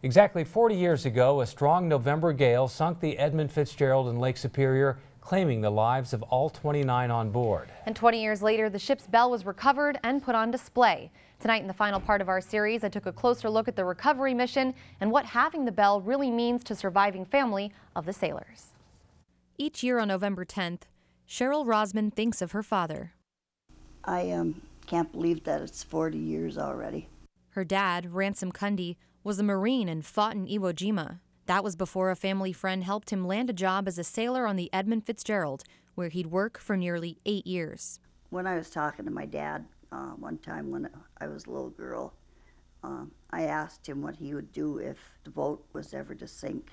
Exactly 40 years ago, a strong November gale sunk the Edmund Fitzgerald in Lake Superior, claiming the lives of all 29 on board. And 20 years later, the ship's bell was recovered and put on display. Tonight, in the final part of our series, I took a closer look at the recovery mission and what having the bell really means to surviving family of the sailors. Each year on November 10th, Cheryl Rosman thinks of her father. I can't believe that it's 40 years already. Her dad, Ransom Cundy, was a Marine and fought in Iwo Jima. That was before a family friend helped him land a job as a sailor on the Edmund Fitzgerald, where he'd work for nearly 8 years. When I was talking to my dad one time when I was a little girl, I asked him what he would do if the boat was ever to sink.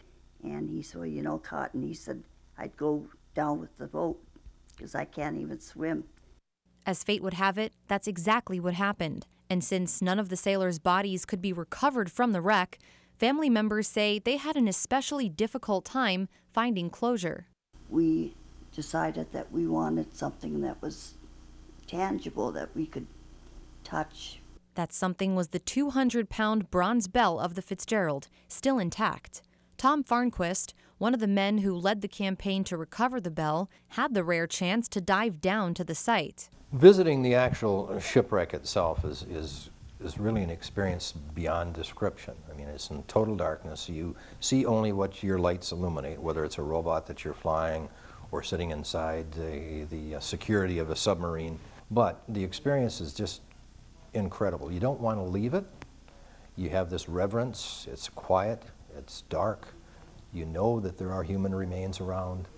And he said, well, you know, Cotton, he said, I'd go down with the boat because I can't even swim. As fate would have it, that's exactly what happened. And since none of the sailors' bodies could be recovered from the wreck, family members say they had an especially difficult time finding closure. We decided that we wanted something that was tangible, that we could touch. That something was the 200-pound bronze bell of the Fitzgerald, still intact. Tom Farnquist, one of the men who led the campaign to recover the bell, had the rare chance to dive down to the site. Visiting the actual shipwreck itself is really an experience beyond description. I mean, it's in total darkness. You see only what your lights illuminate, whether it's a robot that you're flying or sitting inside the security of a submarine. But the experience is just incredible. You don't want to leave it. You have this reverence. It's quiet. It's dark. You know that there are human remains around.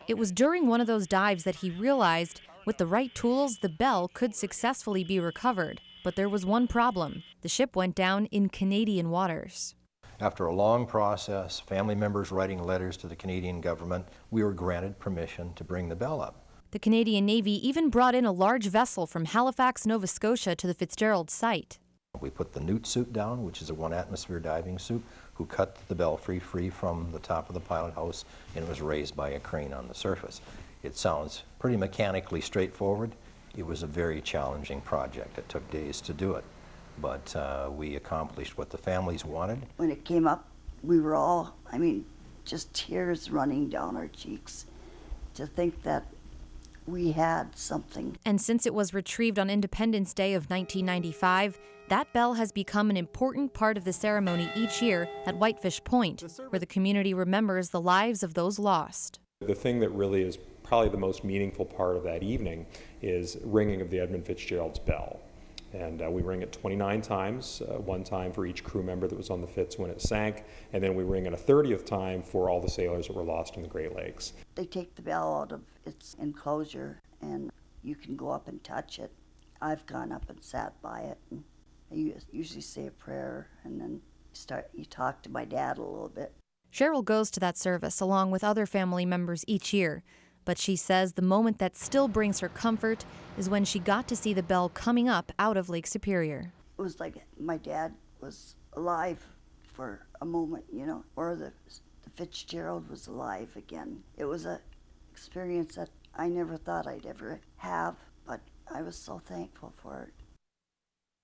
It was during one of those dives that he realized with the right tools, the bell could successfully be recovered. But there was one problem. The ship went down in Canadian waters. After a long process, family members writing letters to the Canadian government, we were granted permission to bring the bell up. The Canadian Navy even brought in a large vessel from Halifax, Nova Scotia to the Fitzgerald site. We put the newt suit down, which is a 1-atmosphere diving suit, who cut the belfry free from the top of the pilot house, and it was raised by a crane on the surface. It sounds pretty mechanically straightforward. It was a very challenging project. It took days to do it, but we accomplished what the families wanted. When it came up, we were all, just tears running down our cheeks to think that we had something. And since it was retrieved on Independence Day of 1995, that bell has become an important part of the ceremony each year at Whitefish Point, where the community remembers the lives of those lost. The thing that really is probably the most meaningful part of that evening is ringing of the Edmund Fitzgerald's bell. And we ring it 29 times, one time for each crew member that was on the Fitz when it sank, and then we ring it a 30th time for all the sailors that were lost in the Great Lakes. They take the bell out of its enclosure and you can go up and touch it. I've gone up and sat by it, and I usually say a prayer and then you talk to my dad a little bit. Cheryl goes to that service along with other family members each year. But she says the moment that still brings her comfort is when she got to see the bell coming up out of Lake Superior. It was like my dad was alive for a moment, or the Fitzgerald was alive again. It was an experience that I never thought I'd ever have, but I was so thankful for it.